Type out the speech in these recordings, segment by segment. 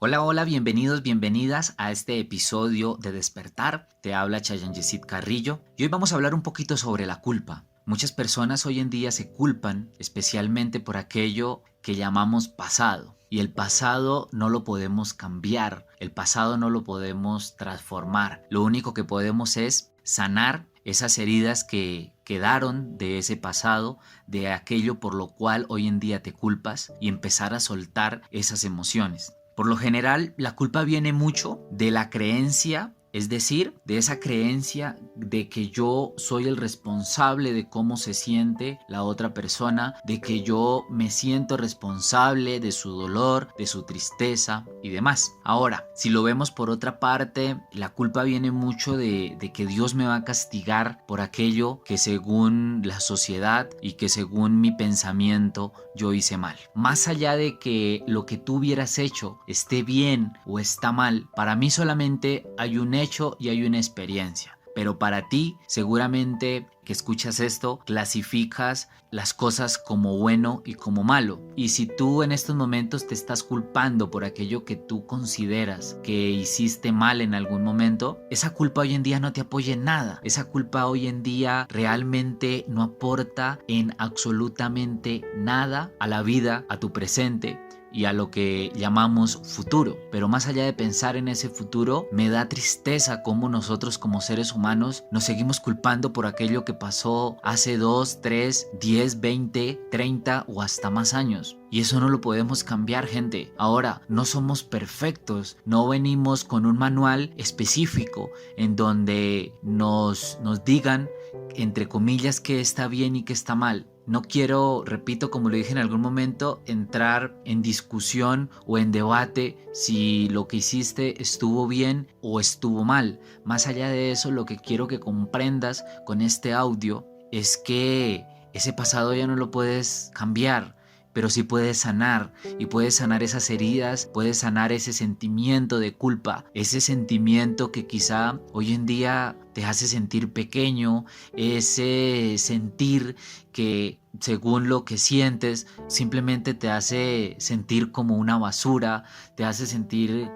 Hola, hola, bienvenidos, bienvenidas a este episodio de Despertar. Te habla Chayan Yesid Carrillo y hoy vamos a hablar un poquito sobre la culpa. Muchas personas hoy en día se culpan especialmente por aquello que llamamos pasado. Y el pasado no lo podemos cambiar, el pasado no lo podemos transformar. Lo único que podemos es sanar esas heridas que quedaron de ese pasado, de aquello por lo cual hoy en día te culpas y empezar a soltar esas emociones. Por lo general, la culpa viene mucho de la creencia, es decir, de esa creencia de que yo soy el responsable de cómo se siente la otra persona, de que yo me siento responsable de su dolor, de su tristeza y demás. Ahora, si lo vemos por otra parte, la culpa viene mucho de que Dios me va a castigar por aquello que según la sociedad y que según mi pensamiento yo hice mal. Más allá de que lo que tú hubieras hecho esté bien o está mal, para mí solamente hay un hecho y hay una experiencia. Pero para ti, seguramente que escuchas esto, clasificas las cosas como bueno y como malo. Y si tú en estos momentos te estás culpando por aquello que tú consideras que hiciste mal en algún momento, esa culpa hoy en día no te apoya en nada. Esa culpa hoy en día realmente no aporta en absolutamente nada a la vida, a tu presente y a lo que llamamos futuro. Pero más allá de pensar en ese futuro, me da tristeza cómo nosotros como seres humanos nos seguimos culpando por aquello que pasó hace 2, 3, 10, 20, 30 o hasta más años. Y eso no lo podemos cambiar, gente. Ahora, no somos perfectos, no venimos con un manual específico en donde nos digan, entre comillas, qué está bien y qué está mal. No quiero, repito, como lo dije en algún momento, entrar en discusión o en debate si lo que hiciste estuvo bien o estuvo mal. Más allá de eso, lo que quiero que comprendas con este audio es que ese pasado ya no lo puedes cambiar, pero sí puedes sanar, y puedes sanar esas heridas, puedes sanar ese sentimiento de culpa, ese sentimiento que quizá hoy en día te hace sentir pequeño, ese sentir que según lo que sientes simplemente te hace sentir como una basura, te hace sentir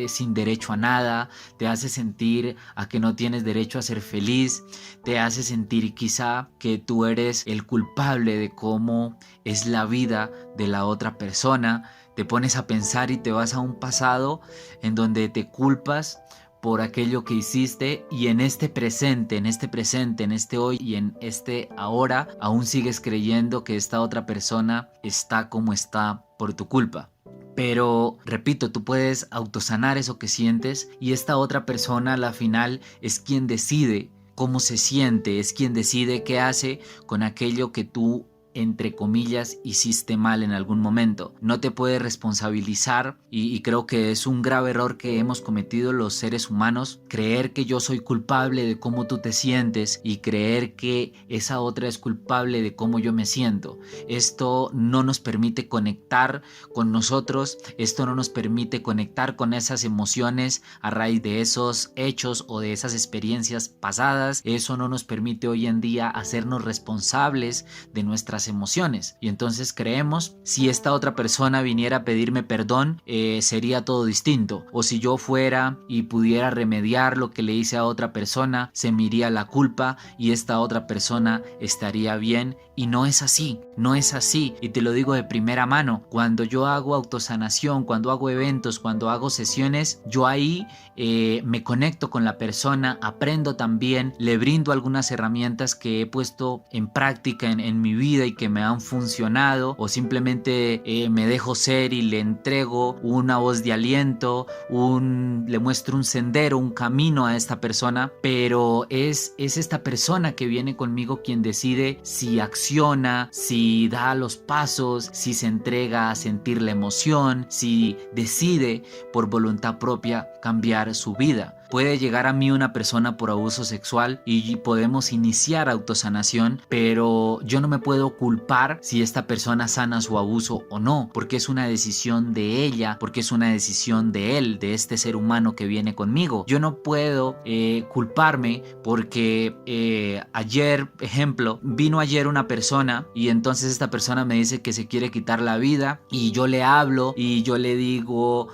sin derecho a nada, te hace sentir a que no tienes derecho a ser feliz, te hace sentir quizá que tú eres el culpable de cómo es la vida de la otra persona. Te pones a pensar y te vas a un pasado en donde te culpas por aquello que hiciste, y en este presente, en este hoy y en este ahora, aún sigues creyendo que esta otra persona está como está por tu culpa. Pero, repito, tú puedes autosanar eso que sientes, y esta otra persona a la final es quien decide cómo se siente, es quien decide qué hace con aquello que tú, entre comillas, hiciste mal en algún momento. No te puede responsabilizar, y creo que es un grave error que hemos cometido los seres humanos, creer que yo soy culpable de cómo tú te sientes y creer que esa otra es culpable de cómo yo me siento. Esto no nos permite conectar con nosotros, esto no nos permite conectar con esas emociones a raíz de esos hechos o de esas experiencias pasadas. Eso no nos permite hoy en día hacernos responsables de nuestras emociones, y entonces creemos, si esta otra persona viniera a pedirme perdón, sería todo distinto, o si yo fuera y pudiera remediar lo que le hice a otra persona, se me iría la culpa y esta otra persona estaría bien. Y no es así, no es así, y te lo digo de primera mano. Cuando yo hago autosanación, cuando hago eventos, cuando hago sesiones, yo ahí me conecto con la persona, aprendo también, le brindo algunas herramientas que he puesto en práctica en mi vida y que me han funcionado, o simplemente me dejo ser y le entrego una voz de aliento, le muestro un sendero, un camino a esta persona. Pero es esta persona que viene conmigo quien decide si acciona, si da los pasos, si se entrega a sentir la emoción, si decide por voluntad propia cambiar su vida. Puede llegar a mí una persona por abuso sexual y podemos iniciar autosanación, pero yo no me puedo culpar si esta persona sana su abuso o no, porque es una decisión de ella, porque es una decisión de él, de este ser humano que viene conmigo. Yo no puedo culparme porque ayer, ejemplo, vino ayer una persona y entonces esta persona me dice que se quiere quitar la vida y yo le hablo y yo le digo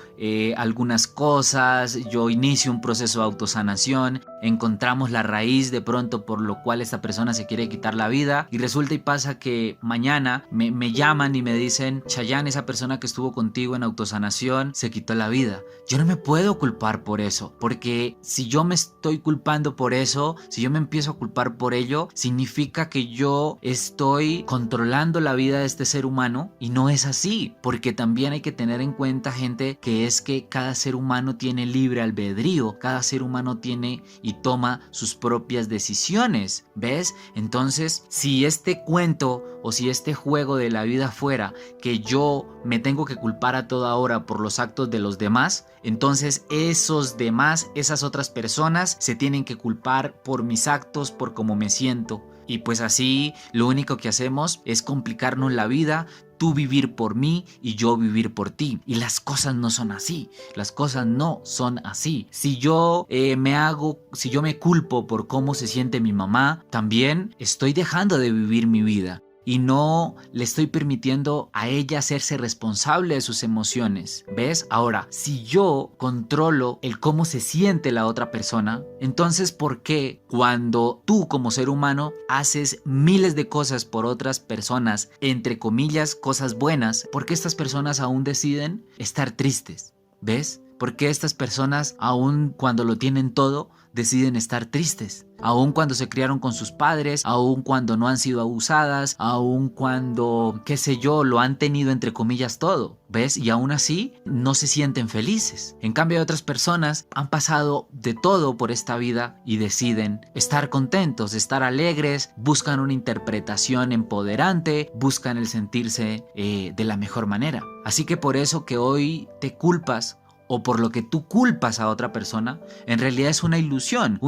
algunas cosas, yo inicio un proceso de autosanación, encontramos la raíz de pronto por lo cual esta persona se quiere quitar la vida y resulta y pasa que mañana me llaman y me dicen: Chayanne, esa persona que estuvo contigo en autosanación se quitó la vida. Yo no me puedo culpar por eso, porque si yo me estoy culpando por eso, si yo me empiezo a culpar por ello, significa que yo estoy controlando la vida de este ser humano y no es así, porque también hay que tener en cuenta, gente, que es que cada ser humano tiene libre albedrío, cada ser humano tiene y toma sus propias decisiones, ¿ves? Entonces, si este cuento o si este juego de la vida fuera que yo me tengo que culpar a toda hora por los actos de los demás, entonces esos demás, esas otras personas se tienen que culpar por mis actos, por cómo me siento. Y pues así lo único que hacemos es complicarnos la vida, tú vivir por mí y yo vivir por ti. Y las cosas no son así, las cosas no son así. Si yo me culpo por cómo se siente mi mamá, también estoy dejando de vivir mi vida. Y no le estoy permitiendo a ella hacerse responsable de sus emociones. ¿Ves? Ahora, si yo controlo el cómo se siente la otra persona, entonces ¿por qué cuando tú como ser humano haces miles de cosas por otras personas, entre comillas, cosas buenas, por qué estas personas aún deciden estar tristes? ¿Ves? ¿Por qué estas personas, aún cuando lo tienen todo, deciden estar tristes? Aún cuando se criaron con sus padres, aún cuando no han sido abusadas, aún cuando, qué sé yo, lo han tenido entre comillas todo, ¿ves? Y aún así no se sienten felices. En cambio, otras personas han pasado de todo por esta vida y deciden estar contentos, estar alegres, buscan una interpretación empoderante, buscan el sentirse de la mejor manera. Así que por eso que hoy te culpas o por lo que tú culpas a otra persona, en realidad es una ilusión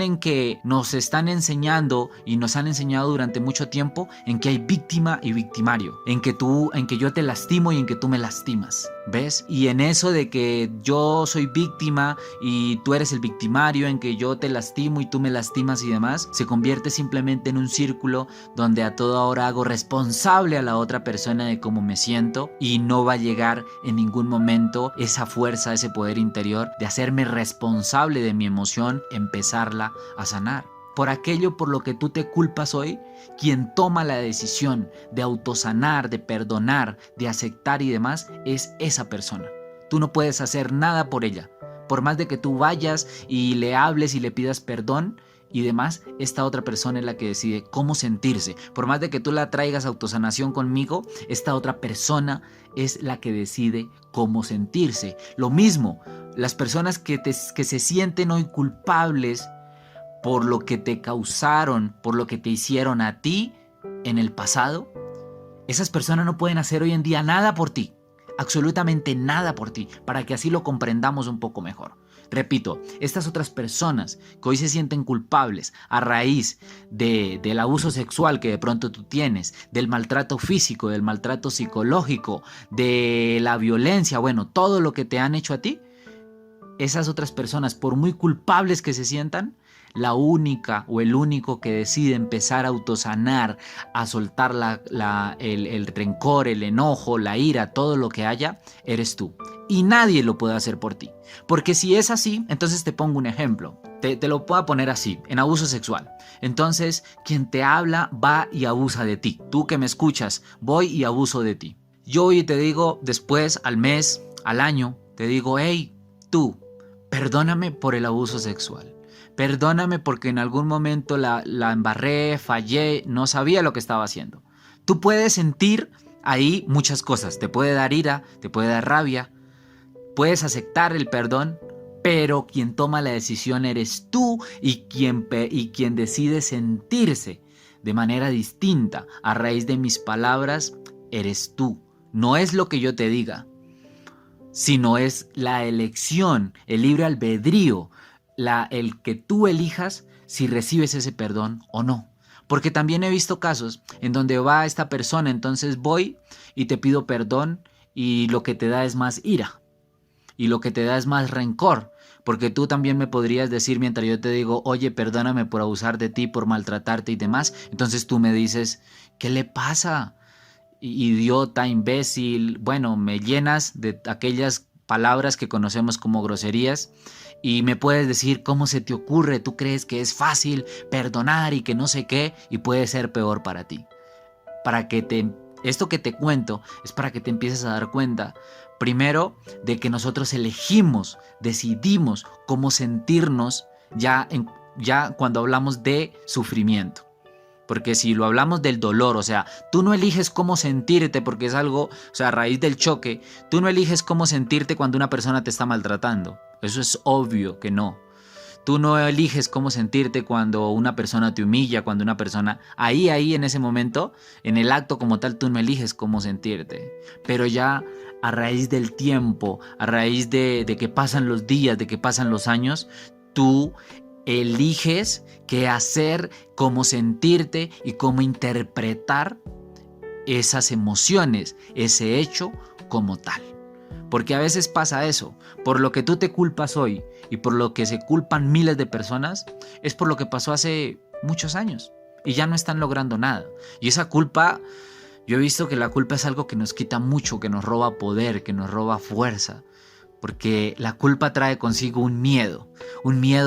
en que nos están enseñando y nos han enseñado durante mucho tiempo en que hay víctima y victimario, en que yo te lastimo y en que tú me lastimas, ¿ves? Y en eso de que yo soy víctima y tú eres el victimario, en que yo te lastimo y tú me lastimas y demás, se convierte simplemente en un círculo donde a toda hora hago responsable a la otra persona de cómo me siento y no va a llegar en ningún momento esa fuerza, ese poder interior de hacerme responsable de mi emoción, empezarla a sanar. Por aquello por lo que tú te culpas hoy, quien toma la decisión de autosanar, de perdonar, de aceptar y demás, es esa persona. Tú no puedes hacer nada por ella. Por más de que tú vayas y le hables y le pidas perdón y demás, esta otra persona es la que decide cómo sentirse. Por más de que tú la traigas a autosanación conmigo, esta otra persona es la que decide cómo sentirse. Lo mismo, las personas que se sienten hoy culpables por lo que te causaron, por lo que te hicieron a ti en el pasado, esas personas no pueden hacer hoy en día nada por ti, absolutamente nada por ti, para que así lo comprendamos un poco mejor. Repito, estas otras personas que hoy se sienten culpables a raíz del abuso sexual que de pronto tú tienes, del maltrato físico, del maltrato psicológico, de la violencia, bueno, todo lo que te han hecho a ti, esas otras personas, por muy culpables que se sientan, la única o el único que decide empezar a autosanar, a soltar el rencor, el enojo, la ira, todo lo que haya, eres tú. Y nadie lo puede hacer por ti. Porque si es así, entonces te pongo un ejemplo. Te lo puedo poner así, en abuso sexual. Entonces, quien te habla va y abusa de ti. Tú que me escuchas, voy y abuso de ti. Yo hoy te digo, después, al mes, al año, te digo: hey, tú, perdóname por el abuso sexual. Perdóname porque en algún momento la embarré, fallé, no sabía lo que estaba haciendo. Tú puedes sentir ahí muchas cosas. Te puede dar ira, te puede dar rabia. Puedes aceptar el perdón, pero quien toma la decisión eres tú y quien decide sentirse de manera distinta a raíz de mis palabras eres tú. No es lo que yo te diga, sino es la elección, el libre albedrío, el que tú elijas si recibes ese perdón o no. Porque también he visto casos en donde va esta persona, entonces voy y te pido perdón y lo que te da es más ira y lo que te da es más rencor. Porque tú también me podrías decir mientras yo te digo, oye, perdóname por abusar de ti, por maltratarte y demás. Entonces tú me dices, ¿qué le pasa? Idiota, imbécil. Bueno, me llenas de aquellas palabras que conocemos como groserías y me puedes decir cómo se te ocurre, tú crees que es fácil perdonar y que no sé qué, y puede ser peor para ti. Esto que te cuento es para que te empieces a dar cuenta, primero, de que nosotros elegimos, decidimos cómo sentirnos ya cuando hablamos de sufrimiento. Porque si lo hablamos del dolor, o sea, tú no eliges cómo sentirte porque es algo, o sea, a raíz del choque, tú no eliges cómo sentirte cuando una persona te está maltratando. Eso es obvio que no. Tú no eliges cómo sentirte cuando una persona te humilla, cuando una persona... Ahí, en ese momento, en el acto como tal, tú no eliges cómo sentirte. Pero ya a raíz del tiempo, a raíz de que pasan los días, de que pasan los años, tú eliges qué hacer, cómo sentirte y cómo interpretar esas emociones, ese hecho como tal. Porque a veces pasa eso, por lo que tú te culpas hoy y por lo que se culpan miles de personas, es por lo que pasó hace muchos años y ya no están logrando nada. Y esa culpa, yo he visto que la culpa es algo que nos quita mucho, que nos roba poder, que nos roba fuerza. Porque la culpa trae consigo un miedo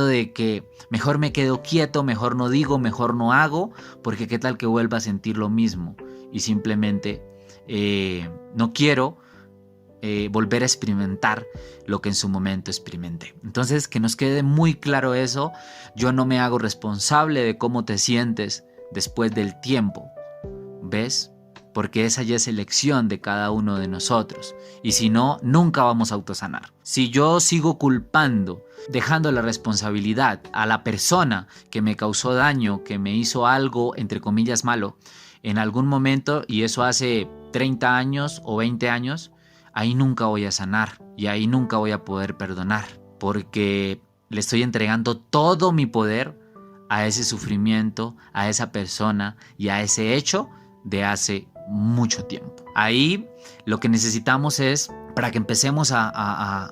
de que mejor me quedo quieto, mejor no digo, mejor no hago, porque qué tal que vuelva a sentir lo mismo y simplemente no quiero volver a experimentar lo que en su momento experimenté. Entonces, que nos quede muy claro eso, yo no me hago responsable de cómo te sientes después del tiempo, ¿ves? Porque esa ya es elección de cada uno de nosotros. Y si no, nunca vamos a autosanar. Si yo sigo culpando, dejando la responsabilidad a la persona que me causó daño, que me hizo algo, entre comillas, malo, en algún momento, y eso hace 30 años o 20 años, ahí nunca voy a sanar y ahí nunca voy a poder perdonar. Porque le estoy entregando todo mi poder a ese sufrimiento, a esa persona y a ese hecho de hace mucho tiempo. Ahí lo que necesitamos es, para que empecemos a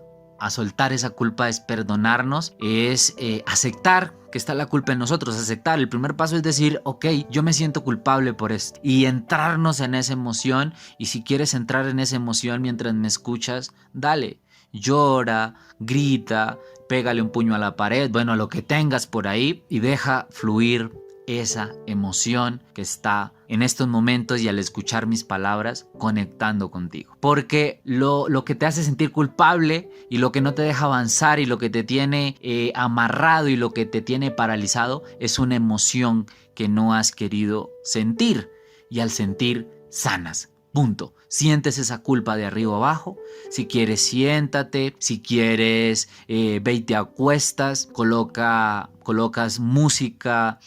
soltar esa culpa, es perdonarnos, es aceptar que está la culpa en nosotros, aceptar. El primer paso es decir, ok, yo me siento culpable por esto y entrarnos en esa emoción. Y si quieres entrar en esa emoción mientras me escuchas, dale, llora, grita, pégale un puño a la pared, bueno, lo que tengas por ahí y deja fluir esa emoción que está en estos momentos y al escuchar mis palabras conectando contigo. Porque lo que te hace sentir culpable y lo que no te deja avanzar y lo que te tiene amarrado y lo que te tiene paralizado es una emoción que no has querido sentir, y al sentir sanas. Punto. Sientes esa culpa de arriba abajo. Si quieres, siéntate. Si quieres, ve y te acuestas. Colocas música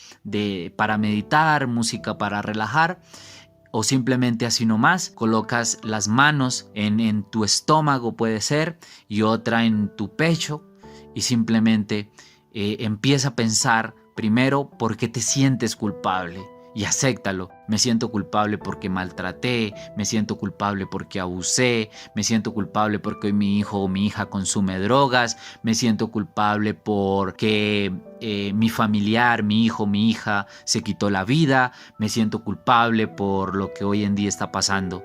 para meditar, música para relajar. O simplemente así nomás, colocas las manos en tu estómago, puede ser, y otra en tu pecho. Y simplemente empieza a pensar primero por qué te sientes culpable. Y acéptalo. Me siento culpable porque maltraté, me siento culpable porque abusé, me siento culpable porque hoy mi hijo o mi hija consume drogas, me siento culpable porque mi familiar, mi hijo, mi hija se quitó la vida, me siento culpable por lo que hoy en día está pasando.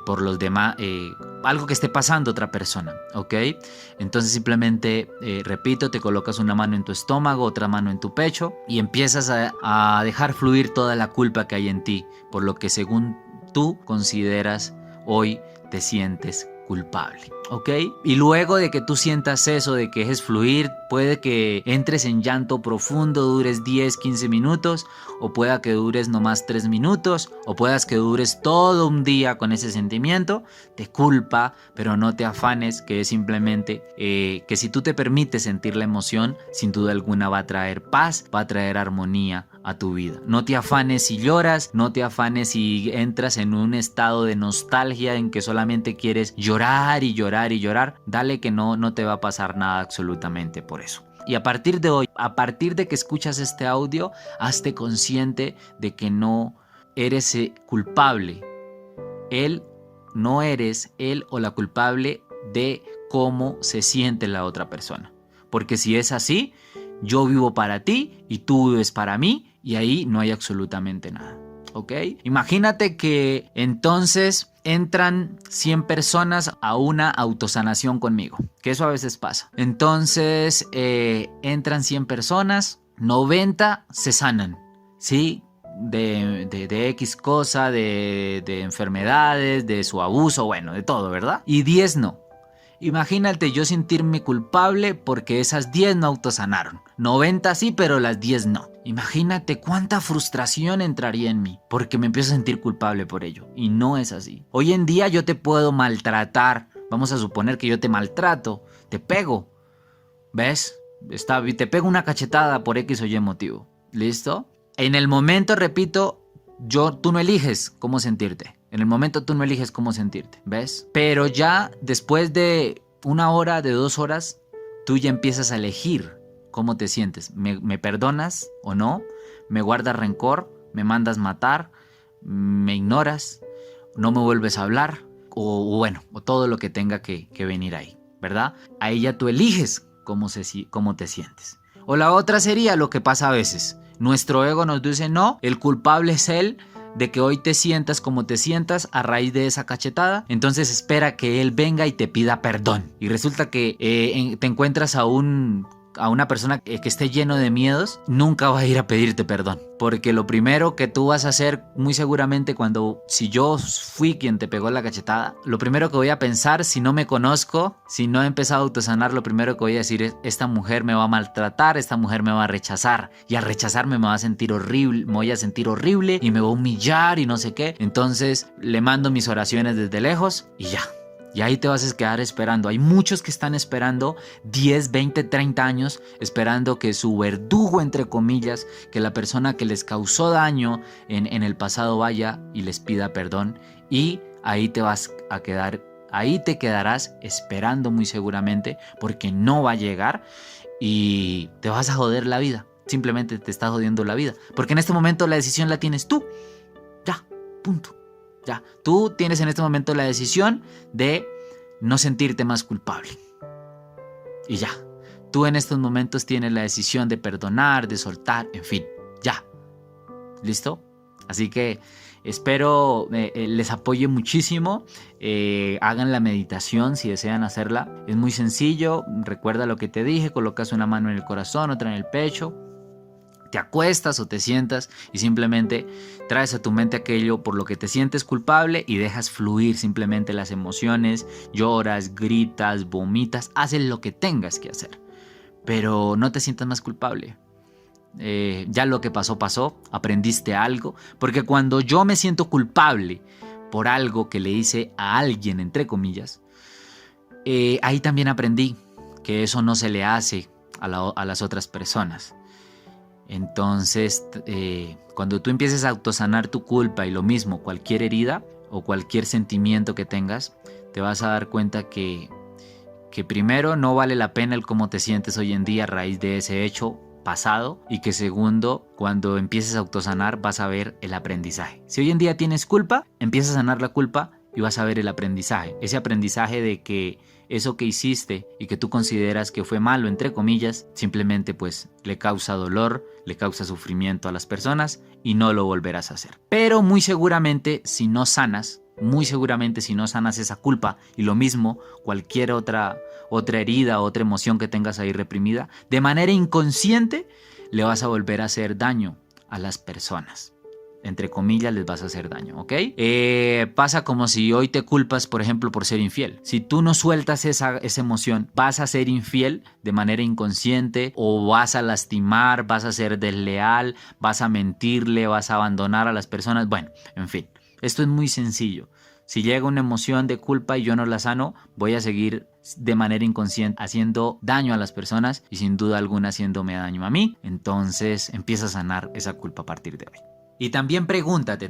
Por los demás, algo que esté pasando a otra persona, ¿ok? Entonces simplemente, repito, te colocas una mano en tu estómago, otra mano en tu pecho y empiezas a dejar fluir toda la culpa que hay en ti, por lo que según tú consideras hoy te sientes culpable, ¿ok? Y luego de que tú sientas eso, de que dejes fluir, puede que entres en llanto profundo, dures 10, 15 minutos, o pueda que dures nomás 3 minutos, o puedas que dures todo un día con ese sentimiento de culpa, pero no te afanes, que es simplemente que si tú te permites sentir la emoción, sin duda alguna va a traer paz, va a traer armonía a tu vida. No te afanes si lloras, no te afanes si entras en un estado de nostalgia en que solamente quieres llorar y llorar y llorar. Dale, que no te va a pasar nada absolutamente por eso. Y a partir de hoy, a partir de que escuchas este audio, hazte consciente de que no eres culpable. No eres él o la culpable de cómo se siente la otra persona. Porque si es así, yo vivo para ti y tú vives para mí y ahí no hay absolutamente nada. ¿Ok? Imagínate que entonces entran 100 personas a una autosanación conmigo, que eso a veces pasa. Entonces entran 100 personas, 90 se sanan, ¿sí? De X cosa, de enfermedades, de su abuso, bueno, de todo, ¿verdad? Y 10 no. Imagínate yo sentirme culpable porque esas 10 no autosanaron. 90 sí, pero las 10 no. Imagínate cuánta frustración entraría en mí porque me empiezo a sentir culpable por ello. Y no es así. Hoy en día yo te puedo maltratar. Vamos a suponer que yo te maltrato, te pego. ¿Ves? Te pego una cachetada por X o Y motivo. ¿Listo? En el momento, repito, tú no eliges cómo sentirte. En el momento tú no eliges cómo sentirte, ¿ves? Pero ya después de 1 hora, de 2 horas, tú ya empiezas a elegir cómo te sientes. ¿Me perdonas o no? ¿Me guardas rencor? ¿Me mandas matar? ¿Me ignoras? ¿No me vuelves a hablar? O bueno, o todo lo que tenga que venir ahí, ¿verdad? Ahí ya tú eliges cómo te sientes. O la otra sería lo que pasa a veces. Nuestro ego nos dice, no, el culpable es él de que hoy te sientas como te sientas a raíz de esa cachetada. Entonces espera que él venga y te pida perdón. Y resulta que te encuentras a una persona que esté lleno de miedos, nunca va a ir a pedirte perdón. Porque lo primero que tú vas a hacer muy seguramente si yo fui quien te pegó la cachetada, lo primero que voy a pensar, si no me conozco, si no he empezado a autosanar, lo primero que voy a decir es, esta mujer me va a maltratar, esta mujer me va a rechazar. Y al rechazarme me va a sentir horrible, me voy a sentir horrible y me va a humillar y no sé qué. Entonces le mando mis oraciones desde lejos y ya. Y ahí te vas a quedar esperando. Hay muchos que están esperando 10, 20, 30 años, esperando que su verdugo, entre comillas, que la persona que les causó daño en el pasado vaya y les pida perdón. Y ahí te vas a quedar, ahí te quedarás esperando muy seguramente, porque no va a llegar y te vas a joder la vida. Simplemente te estás jodiendo la vida. Porque en este momento la decisión la tienes tú. Ya, punto. Ya, tú tienes en este momento la decisión de no sentirte más culpable. Y ya, tú en estos momentos tienes la decisión de perdonar, de soltar, en fin, ya. ¿Listo? Así que espero les apoye muchísimo. Hagan la meditación si desean hacerla. Es muy sencillo. Recuerda lo que te dije. Colocas una mano en el corazón, otra en el pecho. Te acuestas o te sientas y simplemente traes a tu mente aquello por lo que te sientes culpable y dejas fluir simplemente las emociones, lloras, gritas, vomitas, haces lo que tengas que hacer, pero no te sientas más culpable. Ya lo que pasó, pasó, aprendiste algo, porque cuando yo me siento culpable por algo que le hice a alguien, entre comillas, ahí también aprendí que eso no se le hace a las otras personas. Entonces, cuando tú empieces a autosanar tu culpa y lo mismo, cualquier herida o cualquier sentimiento que tengas, te vas a dar cuenta que primero no vale la pena el cómo te sientes hoy en día a raíz de ese hecho pasado y que segundo, cuando empieces a autosanar vas a ver el aprendizaje. Si hoy en día tienes culpa, empieza a sanar la culpa y vas a ver el aprendizaje. Ese aprendizaje de que eso que hiciste y que tú consideras que fue malo, entre comillas, simplemente pues le causa dolor, le causa sufrimiento a las personas y no lo volverás a hacer. Pero muy seguramente si no sanas esa culpa y lo mismo cualquier otra herida, otra emoción que tengas ahí reprimida, de manera inconsciente le vas a volver a hacer daño a las personas. Entre comillas les vas a hacer daño, ¿ok? Pasa como si hoy te culpas, por ejemplo, por ser infiel. Si tú no sueltas esa emoción, vas a ser infiel de manera inconsciente o vas a lastimar, vas a ser desleal, vas a mentirle, vas a abandonar a las personas. Bueno, en fin, esto es muy sencillo. Si llega una emoción de culpa y yo no la sano, voy a seguir de manera inconsciente haciendo daño a las personas y sin duda alguna haciéndome daño a mí. Entonces empieza a sanar esa culpa a partir de hoy. Y también pregúntate,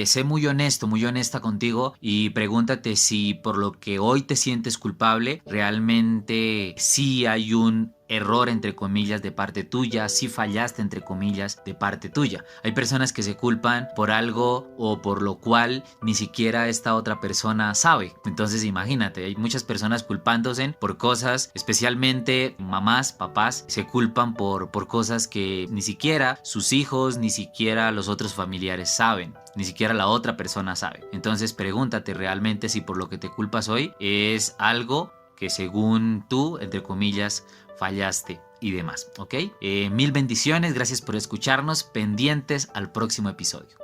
sé muy honesto, muy honesta contigo y pregúntate si por lo que hoy te sientes culpable, realmente sí hay un error entre comillas de parte tuya, si fallaste entre comillas de parte tuya. Hay personas que se culpan por algo o por lo cual ni siquiera esta otra persona sabe. Entonces imagínate, hay muchas personas culpándose por cosas, especialmente mamás, papás, se culpan por cosas que ni siquiera sus hijos, ni siquiera los otros familiares saben. Ni siquiera la otra persona sabe. Entonces pregúntate realmente si por lo que te culpas hoy es algo que según tú, entre comillas, fallaste y demás, ¿ok? Mil bendiciones, gracias por escucharnos, pendientes al próximo episodio.